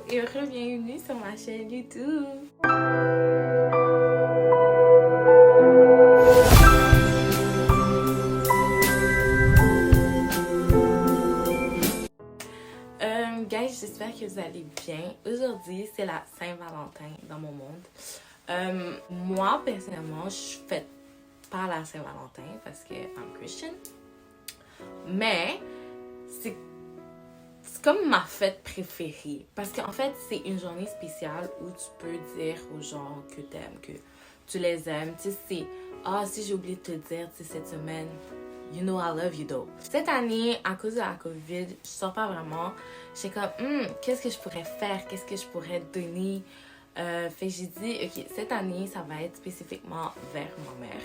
et bienvenue sur ma chaîne YouTube. Guys, j'espère que vous allez bien. Aujourd'hui, c'est la Saint-Valentin dans mon monde. Moi, personnellement, je fête pas la Saint-Valentin parce que I'm Christian. Mais c'est comme ma fête préférée. Parce qu'en fait, c'est une journée spéciale où tu peux dire aux gens que t'aimes, que tu les aimes. Tu sais, c'est si j'ai oublié de te dire, tu sais, cette semaine, you know I love you though. Cette année, à cause de la COVID, je sors pas vraiment. J'étais comme, qu'est-ce que je pourrais faire? Qu'est-ce que je pourrais donner? Fait que j'ai dit, ok, cette année, ça va être spécifiquement vers ma mère.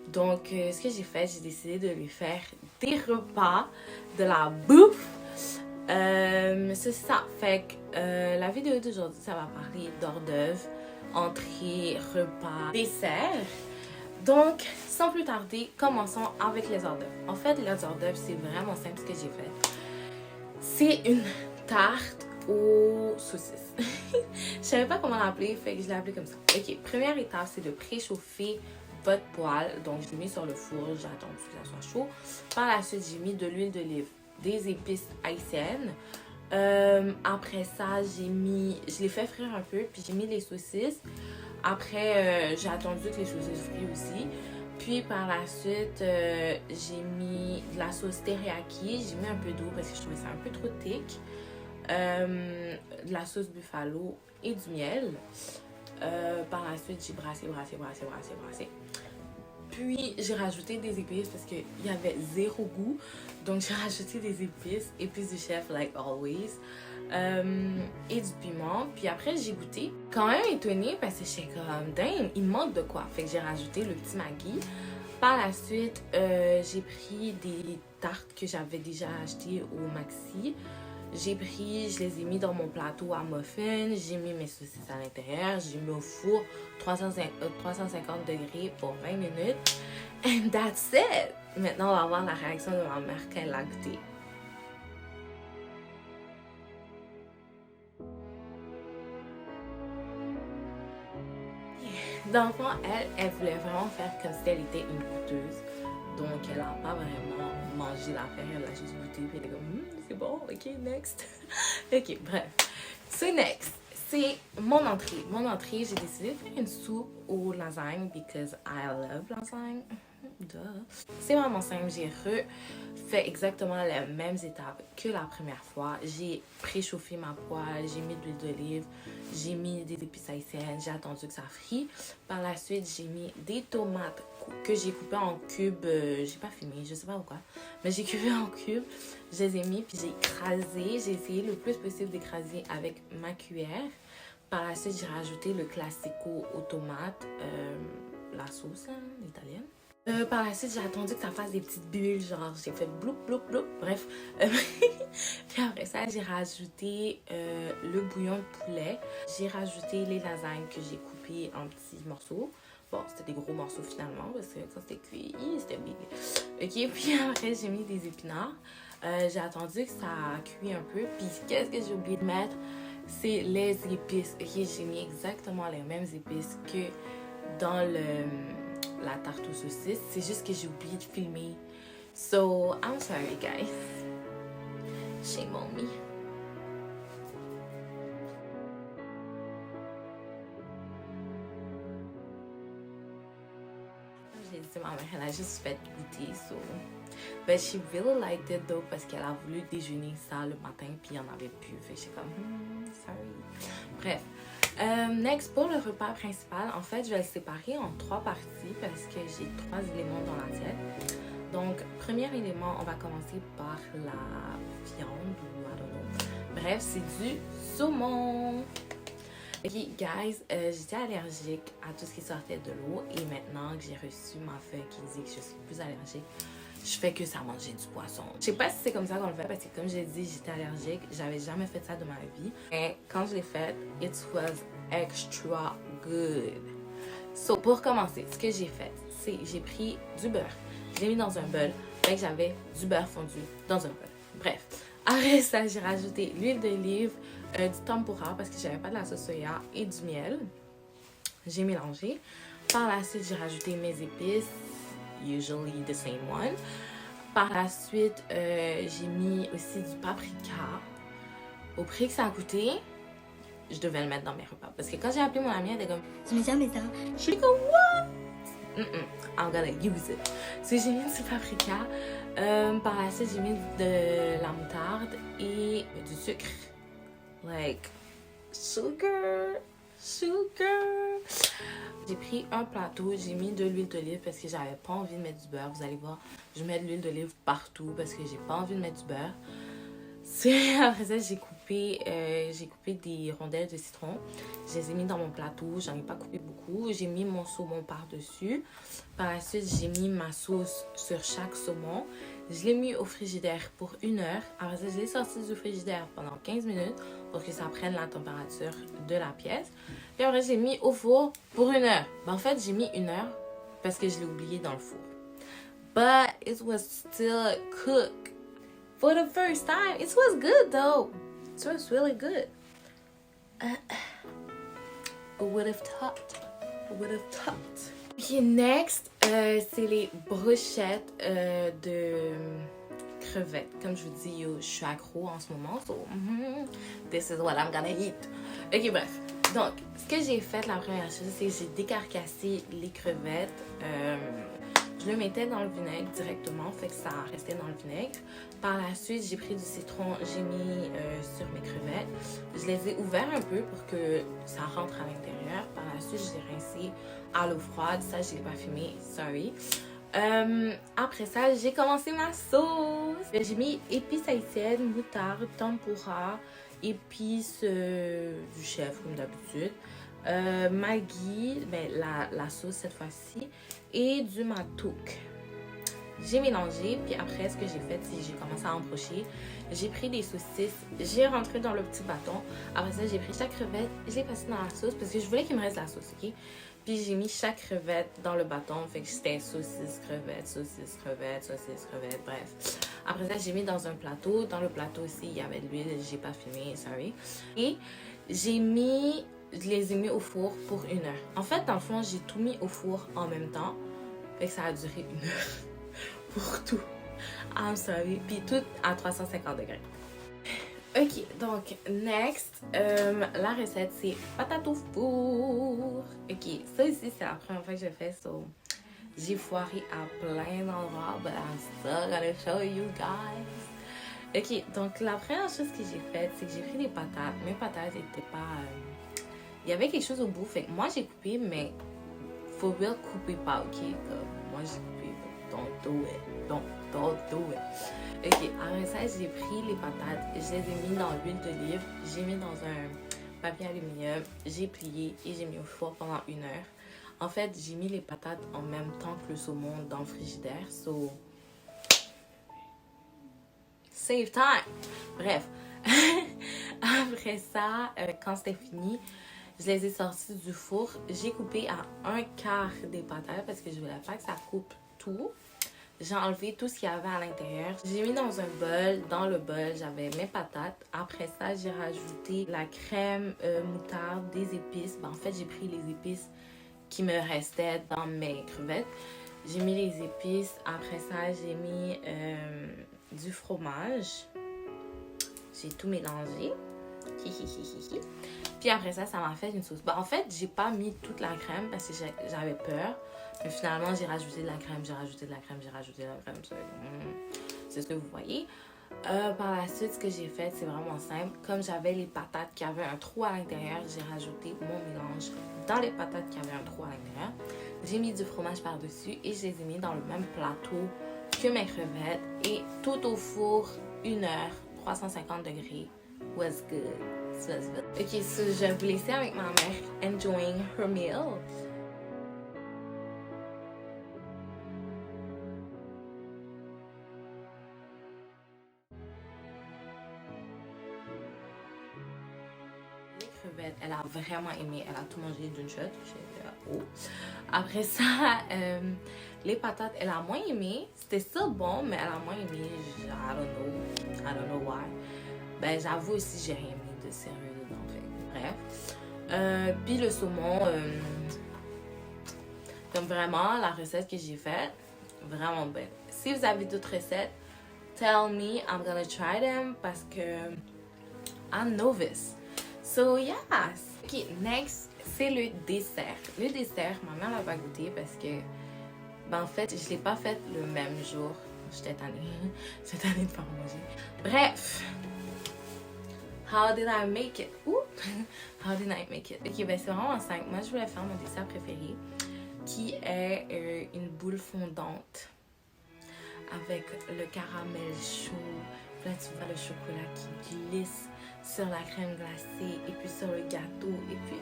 Donc, ce que j'ai fait, j'ai décidé de lui faire des repas, de la bouffe. C'est ça. Fait que la vidéo d'aujourd'hui, ça va parler d'hors d'œuvre, entrée, repas, dessert. Donc, sans plus tarder, commençons avec les hors d'œuvre. En fait, les hors d'œuvre, c'est vraiment simple ce que j'ai fait. C'est une tarte aux saucisses. Je savais pas comment l'appeler, fait que je l'ai appelé comme ça. Ok, première étape, c'est de préchauffer votre poêle. Donc, je l'ai mis sur le four, j'ai attendu que ça soit chaud. Par la suite, j'ai mis de l'huile d'olive, des épices haïtiennes. Après ça, je l'ai fait frire un peu, puis j'ai mis les saucisses. Après, j'ai attendu que les saucisses frient aussi. Puis par la suite, j'ai mis de la sauce teriyaki. J'ai mis un peu d'eau parce que je trouvais ça un peu trop thick. De la sauce buffalo et du miel. Par la suite, j'ai brassé. Puis j'ai rajouté des épices parce qu'il y avait zéro goût. Donc j'ai rajouté des épices du chef like always. Et du piment. Puis après j'ai goûté. Quand même étonnée parce que j'étais comme damn, il manque de quoi. Fait que j'ai rajouté le petit Maggi. Par la suite, j'ai pris des tartes que j'avais déjà achetées au Maxi. Je les ai mis dans mon plateau à muffins. J'ai mis mes saucisses à l'intérieur. J'ai mis au four 350 degrés pour 20 minutes. And that's it! Maintenant, on va voir la réaction de ma mère quand elle l'a goûté. Dans le fond, elle voulait vraiment faire comme si elle était une goûteuse. Donc, elle n'a pas vraiment mangé l'affaire, elle a juste goûté. Puis elle est comme, c'est bon, ok, next. Ok, bref. So, next, c'est mon entrée. Mon entrée, j'ai décidé de faire une soupe aux lasagnes because I love lasagne. C'est vraiment simple, j'ai refait exactement les mêmes étapes que la première fois. J'ai préchauffé ma poêle, j'ai mis de l'huile d'olive, j'ai mis des épices haïtiennes, j'ai attendu que ça frie. Par la suite, j'ai mis des tomates que j'ai coupées en cubes. J'ai pas filmé, je sais pas pourquoi, mais j'ai coupé en cubes. Je les ai mis, puis j'ai écrasé. J'ai essayé le plus possible d'écraser avec ma cuillère. Par la suite, j'ai rajouté le classico aux tomates, la sauce italienne. Par la suite, j'ai attendu que ça fasse des petites bulles, genre j'ai fait bloup, bloup, bloup, bref. Puis après ça, j'ai rajouté le bouillon de poulet. J'ai rajouté les lasagnes que j'ai coupées en petits morceaux. Bon, c'était des gros morceaux finalement, parce que quand c'était cuit, c'était big. Ok, puis après, j'ai mis des épinards. J'ai attendu que ça cuit un peu. Puis qu'est-ce que j'ai oublié de mettre? C'est les épices. Ok, j'ai mis exactement les mêmes épices que dans la tarte aux saucisses. C'est juste que j'ai oublié de filmer. So, I'm sorry, guys. Shame on me. J'ai dit, ma mère, elle a juste fait goûter, so... But she really liked it, though, parce qu'elle a voulu déjeuner ça le matin, puis il n'y en avait plus. Fait que j'étais comme, sorry. Bref. Next, pour le repas principal, en fait, je vais le séparer en 3 parties parce que j'ai 3 éléments dans l'assiette. Donc, premier élément, on va commencer par la viande ou I don't know. Bref, c'est du saumon. Ok, guys, j'étais allergique à tout ce qui sortait de l'eau et maintenant que j'ai reçu ma feuille qui dit que je suis plus allergique, je fais que ça manger du poisson. Je sais pas si c'est comme ça qu'on le fait parce que comme j'ai dit, j'étais allergique. J'avais jamais fait ça de ma vie. Et quand je l'ai fait, it was extra good. So, pour commencer, ce que j'ai fait, c'est j'ai pris du beurre. Je l'ai mis dans un bol. Fait que j'avais du beurre fondu dans un bol. Bref. Après ça, j'ai rajouté l'huile d'olive, du tempura parce que j'avais pas de la sauce soya et du miel. J'ai mélangé. Par la suite, j'ai rajouté mes épices, usually the same one. Par la suite, j'ai mis aussi du paprika. Au prix que ça a coûté, je devais le mettre dans mes repas. Parce que quand j'ai appelé mon amie, elle était comme... Je n'ai jamais ça. Je suis comme, what? I'm gonna use it. So, j'ai mis du paprika. Par la suite, j'ai mis de la moutarde et du sucre. Like, sugar. J'ai pris un plateau, j'ai mis de l'huile d'olive parce que j'avais pas envie de mettre du beurre. Vous allez voir, je mets de l'huile d'olive partout parce que j'ai pas envie de mettre du beurre. Après ça, j'ai coupé des rondelles de citron. Je les ai mis dans mon plateau. J'en ai pas coupé beaucoup. J'ai mis mon saumon par-dessus. Par la suite, j'ai mis ma sauce sur chaque saumon. Je l'ai mis au frigidaire pour 1 heure. Après ça, je l'ai sorti du frigidaire pendant 15 minutes pour que ça prenne la température de la pièce. Puis après, je l'ai mis au four pour 1 heure. Ben, en fait, j'ai mis 1 heure parce que je l'ai oublié dans le four. But it was still cooked. For the first time, it was good though. It was really good. Who would have thought? Who would have thought? Okay, next, c'est les brochettes de crevettes. Comme je vous dis, yo, je suis accro en ce moment. So, this is what I'm gonna eat. Ok, bref. Donc, ce que j'ai fait la première chose, c'est que j'ai décarcassé les crevettes. Je le mettais dans le vinaigre directement, fait que ça restait dans le vinaigre. Par la suite, j'ai pris du citron, j'ai mis sur mes crevettes. Je les ai ouverts un peu pour que ça rentre à l'intérieur. Par la suite, je les ai rincés à l'eau froide. Ça, je ne l'ai pas fumé, sorry. Après ça, j'ai commencé ma sauce. J'ai mis épices haïtiennes, moutarde, tempura, épices du chef comme d'habitude. Maggi, ben, la sauce cette fois-ci, et du matouk. J'ai mélangé, puis après ce que j'ai fait, c'est que j'ai commencé à embrocher. J'ai pris des saucisses, j'ai rentré dans le petit bâton. Après ça, j'ai pris chaque crevette, je l'ai passé dans la sauce parce que je voulais qu'il me reste la sauce, ok? Puis j'ai mis chaque crevette dans le bâton, fait que c'était saucisse, crevette, bref. Après ça, j'ai mis dans un plateau. Dans le plateau aussi, il y avait de l'huile, j'ai pas filmé, sorry. Et je les ai mis au four pour 1 heure. En fait, dans le fond, j'ai tout mis au four en même temps. Fait que ça a duré 1 heure pour tout. I'm sorry. Puis tout à 350 degrés. Ok, donc, next, la recette, c'est patates au four. Ok, ça ici, c'est la première fois que je fais ça. J'ai foiré à plein d'endroits, but I'm still gonna show you guys. Ok, donc, la première chose que j'ai faite, c'est que j'ai pris des patates. Mes patates n'étaient pas... Il y avait quelque chose au bout, fait que moi, j'ai coupé, mais for real, coupez pas, ok? Comme moi, j'ai coupé, don't do it. Don't do it. Ok, après ça, j'ai pris les patates, je les ai mis dans l'huile d'olive, j'ai mis dans un papier aluminium, j'ai plié et j'ai mis au four pendant 1 heure. En fait, j'ai mis les patates en même temps que le saumon dans le frigidaire, so... Save time! Bref. Après ça, quand c'était fini, je les ai sortis du four. J'ai coupé à 1/4 des patates parce que je voulais pas que ça coupe tout. J'ai enlevé tout ce qu'il y avait à l'intérieur. J'ai mis dans un bol. Dans le bol, j'avais mes patates. Après ça, j'ai rajouté la crème moutarde, des épices. Ben, en fait, j'ai pris les épices qui me restaient dans mes crevettes. J'ai mis les épices. Après ça, j'ai mis du fromage. J'ai tout mélangé. Puis après ça, ça m'a fait une sauce. Ben, en fait, j'ai pas mis toute la crème parce que j'avais peur. Mais finalement, j'ai rajouté de la crème, j'ai rajouté de la crème. C'est ce que vous voyez. Par la suite, ce que j'ai fait, c'est vraiment simple. Comme j'avais les patates qui avaient un trou à l'intérieur, j'ai rajouté mon mélange dans les patates qui avaient un trou à l'intérieur. J'ai mis du fromage par-dessus et je les ai mis dans le même plateau que mes crevettes. Et tout au four, 1 heure, 350 degrés. Was good. Ok, so je vais vous laisser avec ma mère enjoying her meal. Les crevettes, elle a vraiment aimé. Elle a tout mangé d'une shot. Oh. Après ça, les patates, elle a moins aimé. C'était still bon, mais elle a moins aimé. I don't know why. Ben, j'avoue aussi, j'ai rien aimé de sérieux dedans. Fait. Bref. Puis le saumon, comme vraiment la recette que j'ai faite, vraiment bonne. Si vous avez d'autres recettes, tell me, I'm gonna try them parce que I'm novice. So yeah. Ok, next, c'est le dessert. Le dessert, ma mère l'a pas goûté parce que, ben en fait, je l'ai pas fait le même jour. J'étais tannée. J'étais tannée de faire manger. Bref. How did I make it? Ouh! How did I make it? Ok, ben c'est vraiment simple. Moi, je voulais faire mon dessert préféré, qui est une boule fondante avec le caramel chaud. Puis là, tu vois le chocolat qui glisse sur la crème glacée et puis sur le gâteau. Et puis...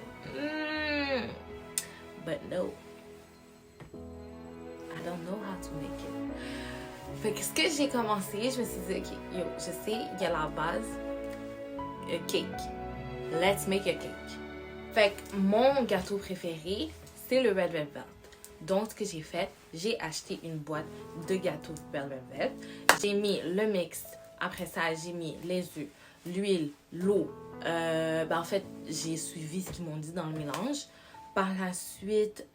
But no. I don't know how to make it. Fait que ce que j'ai commencé, je me suis dit, ok, yo, je sais, il y a la base. A cake. Let's make a cake. Fait que mon gâteau préféré, c'est le Red Velvet. Donc, ce que j'ai fait, j'ai acheté une boîte de gâteau Red Velvet. J'ai mis le mix. Après ça, j'ai mis les œufs, l'huile, l'eau. En fait, j'ai suivi ce qu'ils m'ont dit dans le mélange. Par la suite,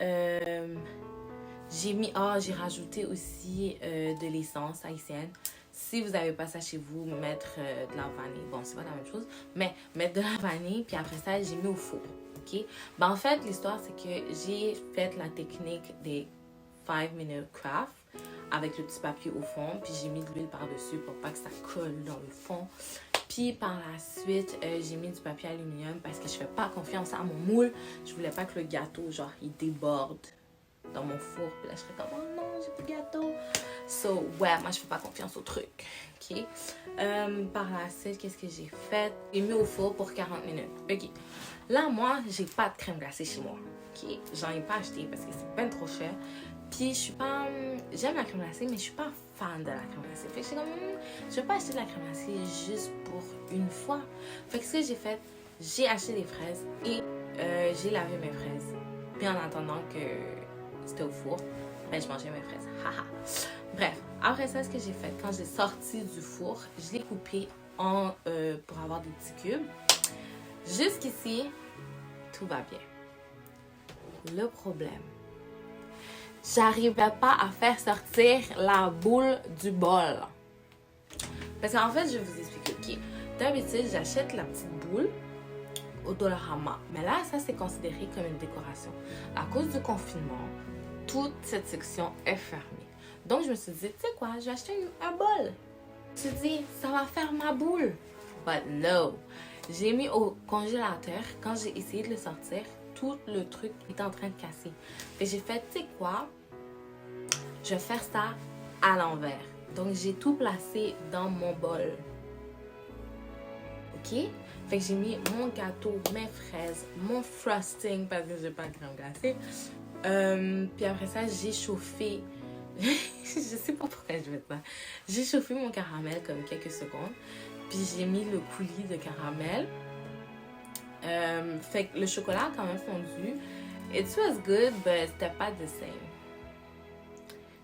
j'ai rajouté aussi de l'essence haïtienne. Si vous n'avez pas ça chez vous, mettre de la vanille. Bon, c'est pas la même chose, mais mettre de la vanille. Puis après ça, j'ai mis au four. Ok? En fait, l'histoire, c'est que j'ai fait la technique des 5-minute craft avec le petit papier au fond. Puis j'ai mis de l'huile par-dessus pour pas que ça colle dans le fond. Puis par la suite, j'ai mis du papier aluminium parce que je fais pas confiance à mon moule. Je voulais pas que le gâteau, genre, il déborde dans mon four. Puis là, je serais comme, oh non, j'ai plus de gâteau. So, ouais, moi, je fais pas confiance au truc. OK? Par la suite, qu'est-ce que j'ai fait? J'ai mis au four pour 40 minutes. OK. Là, moi, j'ai pas de crème glacée chez moi. OK? J'en ai pas acheté parce que c'est ben trop cher. Puis, je suis pas... J'aime la crème glacée, mais je suis pas fan de la crème glacée. Fait que je suis comme... Je vais pas acheter de la crème glacée juste pour une fois. Fait que ce que j'ai fait, j'ai acheté des fraises et j'ai lavé mes fraises. Puis, en attendant que c'était au four, ben, je mangeais mes fraises. Haha. Bref, après ça, ce que j'ai fait, quand j'ai sorti du four, je l'ai coupé pour avoir des petits cubes. Jusqu'ici, tout va bien. Le problème, j'arrivais pas à faire sortir la boule du bol. Parce qu'en fait, je vais vous expliquer. Ok, d'habitude, j'achète la petite boule au Dollarama. Mais là, ça, c'est considéré comme une décoration. À cause du confinement, toute cette section est fermée. Donc, je me suis dit, tu sais quoi, je vais acheter un bol. Je me suis dit, ça va faire ma boule. But no. J'ai mis au congélateur. Quand j'ai essayé de le sortir, tout le truc était en train de casser. Et j'ai fait, tu sais quoi, je vais faire ça à l'envers. Donc, j'ai tout placé dans mon bol. OK? Fait que j'ai mis mon gâteau, mes fraises, mon frosting, parce que j'ai pas de crème glacée. Puis après ça, j'ai chauffé... je sais pas pourquoi je fais ça. J'ai chauffé mon caramel comme quelques secondes. Puis j'ai mis le coulis de caramel. Fait que le chocolat a quand même fondu. It was good, but c'était pas the same.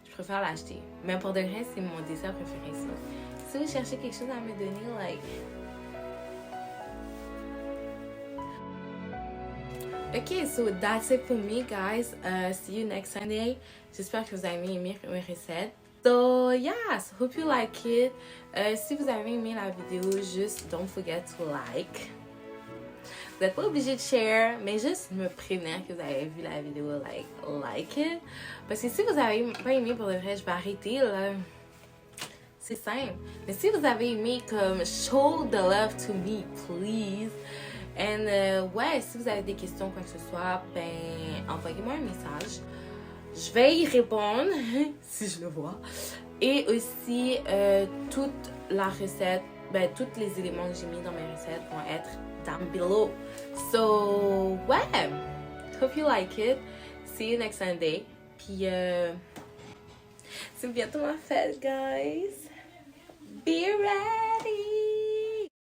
Je préfère l'acheter. Mais pour de vrai, c'est mon dessert préféré, ça. Si vous cherchez quelque chose à me donner, like... Ok, so that's it for me, guys. See you next Sunday. J'espère que vous avez aimé mes recettes. So, yes, hope you like it. Si vous avez aimé la vidéo, juste don't forget to like. Vous n'êtes pas obligé de share, mais juste me prévenir que vous avez vu la vidéo, like it. Parce que si vous avez pas aimé pour le vrai, je vais arrêter, là. C'est simple. Mais si vous avez aimé, comme, show the love to me, please. And, ouais, si vous avez des questions, quoi que ce soit, ben, envoyez-moi un message. Je vais y répondre, si je le vois. Et aussi, toute la recette, ben, tous les éléments que j'ai mis dans mes recettes vont être down below. So, ouais. Hope you like it. See you next Sunday. Puis, c'est bientôt ma fête, guys. Be right.